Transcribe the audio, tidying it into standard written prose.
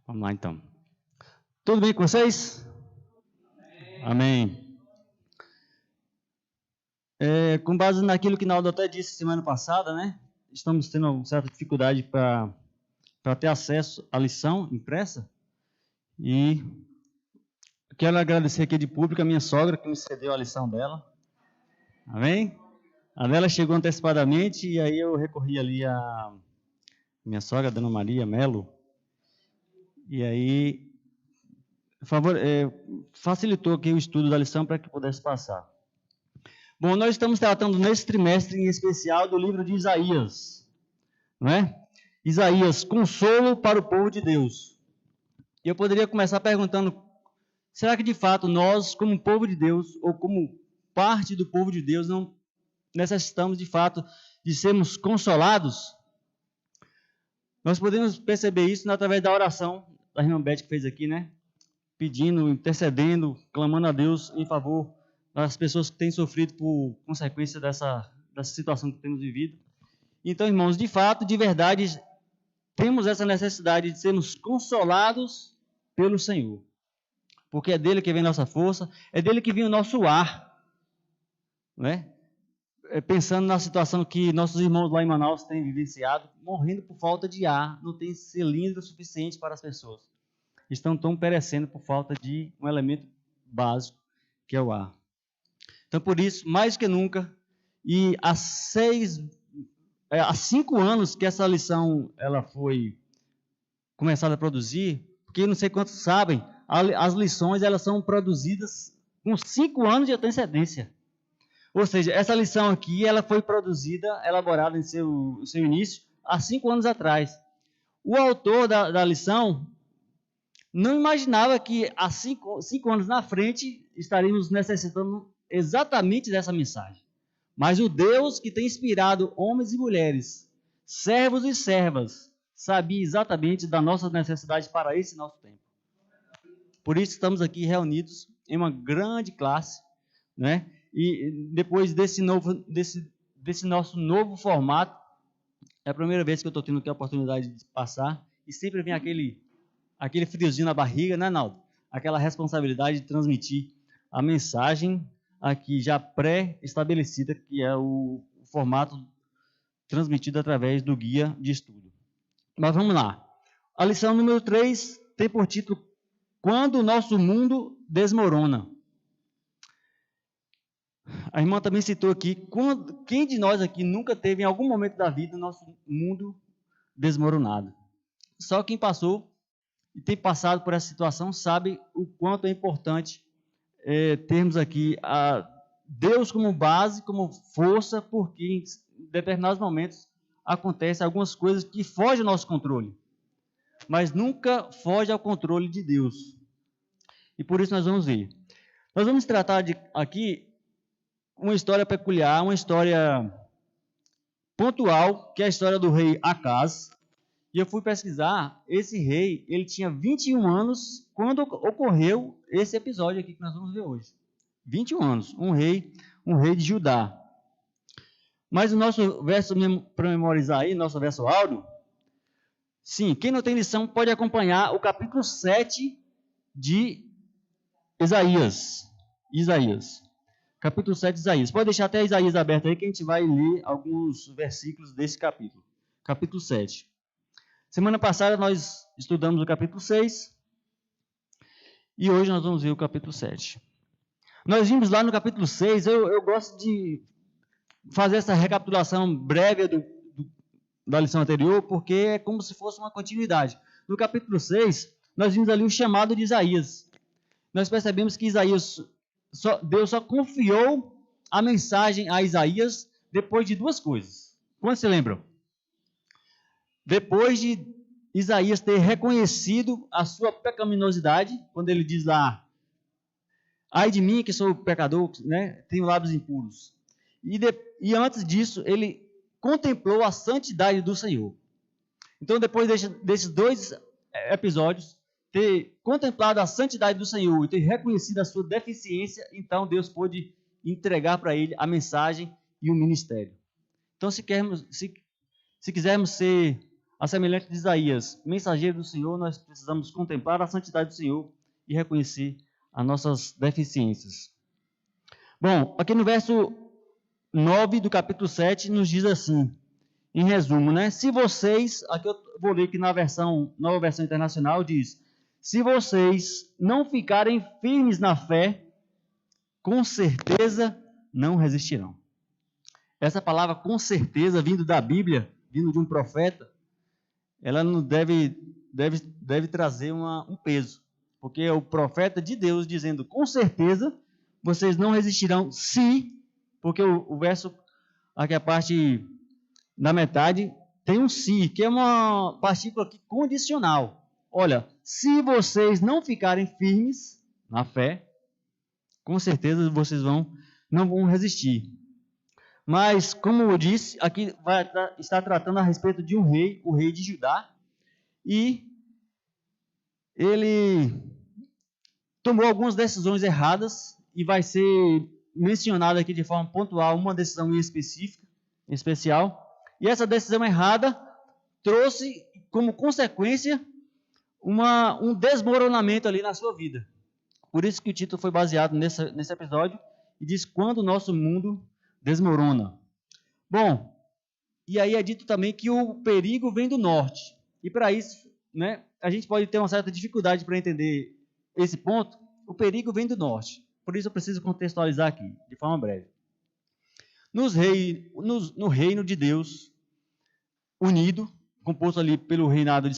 Vamos lá, então. Tudo bem com vocês? Amém. Com base naquilo que Naldo até disse semana passada, né? Estamos tendo uma certa dificuldade para ter acesso à lição impressa. E quero agradecer aqui de público a minha sogra, que me cedeu a lição dela. Amém? A dela chegou antecipadamente e aí eu recorri ali à minha sogra, Dona Maria Melo. E aí facilitou aqui o estudo da lição para que pudesse passar. Bom, nós estamos tratando nesse trimestre em especial do livro de Isaías, não é? Isaías, consolo para o povo de Deus. E eu poderia começar perguntando, será que de fato nós, como povo de Deus, ou como parte do povo de Deus, não necessitamos de fato de sermos consolados? Nós podemos perceber isso através da oração da irmã Beth que fez aqui, né? Pedindo, intercedendo, clamando a Deus em favor das pessoas que têm sofrido por consequência dessa situação que temos vivido. Então, irmãos, de fato, de verdade, temos essa necessidade de sermos consolados pelo Senhor. Porque é dele que vem nossa força, é dele que vem o nosso ar. Né? Pensando na situação que nossos irmãos lá em Manaus têm vivenciado, morrendo por falta de ar, não tem cilindro suficiente para as pessoas. Estão tão perecendo por falta de um elemento básico, que é o ar. Então, por isso, mais que nunca, e há 5 anos que essa lição ela foi começada a produzir, porque não sei quantos sabem, as lições elas são produzidas com 5 anos de antecedência. Ou seja, essa lição aqui ela foi produzida, elaborada em seu início, há 5 anos atrás. O autor da lição não imaginava que há 5 anos na frente estaríamos necessitando exatamente dessa mensagem. Mas o Deus que tem inspirado homens e mulheres, servos e servas, sabia exatamente da nossa necessidade para esse nosso tempo. Por isso estamos aqui reunidos em uma grande classe, né? E depois desse nosso novo formato, é a primeira vez que eu estou tendo aqui a oportunidade de passar, e sempre vem aquele friozinho na barriga, né, Naldo? Aquela responsabilidade de transmitir a mensagem aqui já pré-estabelecida, que é o formato transmitido através do guia de estudo. Mas vamos lá. A lição número 3 tem por título Quando o Nosso Mundo Desmorona. A irmã também citou aqui, quem de nós aqui nunca teve em algum momento da vida o nosso mundo desmoronado? Só quem passou e tem passado por essa situação sabe o quanto é importante termos aqui a Deus como base, como força, porque em determinados momentos acontecem algumas coisas que fogem ao nosso controle, mas nunca foge ao controle de Deus. E por isso nós vamos ver. Nós vamos tratar aqui uma história peculiar, uma história pontual, que é a história do rei Acaz. E eu fui pesquisar, esse rei, ele tinha 21 anos quando ocorreu esse episódio aqui que nós vamos ver hoje. 21 anos, um rei de Judá. Mas o nosso verso, para memorizar aí, nosso verso áudio, sim, quem não tem lição pode acompanhar o capítulo 7 de Isaías. Capítulo 7 de Isaías. Pode deixar até Isaías aberto aí que a gente vai ler alguns versículos desse capítulo. Capítulo 7. Semana passada nós estudamos o capítulo 6 e hoje nós vamos ver o capítulo 7. Nós vimos lá no capítulo 6, eu gosto de fazer essa recapitulação breve da lição anterior, porque é como se fosse uma continuidade. No capítulo 6, nós vimos ali o chamado de Isaías. Nós percebemos que Deus só confiou a mensagem a Isaías depois de 2 coisas. Quantos se lembram? Depois de Isaías ter reconhecido a sua pecaminosidade, quando ele diz lá, ai de mim que sou pecador, né, tenho lábios impuros. E antes disso, ele contemplou a santidade do Senhor. Então, depois desses 2 episódios, ter contemplado a santidade do Senhor e ter reconhecido a sua deficiência, então Deus pôde entregar para ele a mensagem e o ministério. Então, se quisermos ser A semelhança de Isaías, mensageiro do Senhor, nós precisamos contemplar a santidade do Senhor e reconhecer as nossas deficiências. Bom, aqui no verso 9 do capítulo 7 nos diz assim, em resumo, né? Se vocês, aqui eu vou ler que na nova versão internacional diz, se vocês não ficarem firmes na fé, com certeza não resistirão. Essa palavra com certeza, vindo da Bíblia, vindo de um profeta, ela não deve trazer um peso. Porque é o profeta de Deus dizendo, com certeza, vocês não resistirão se, porque o verso, aqui a parte da metade, tem um se, que é uma partícula aqui condicional. Olha, se vocês não ficarem firmes na fé, com certeza vocês não vão resistir. Mas, como eu disse, aqui está tratando a respeito de um rei, o rei de Judá, e ele tomou algumas decisões erradas, e vai ser mencionada aqui de forma pontual uma decisão especial, e essa decisão errada trouxe como consequência um desmoronamento ali na sua vida. Por isso que o título foi baseado nesse episódio, e diz quando o nosso mundo desmorona. Bom, e aí é dito também que o perigo vem do norte. E para isso, né, a gente pode ter uma certa dificuldade para entender esse ponto. O perigo vem do norte. Por isso eu preciso contextualizar aqui, de forma breve. No reino de Deus, unido, composto ali pelo reinado de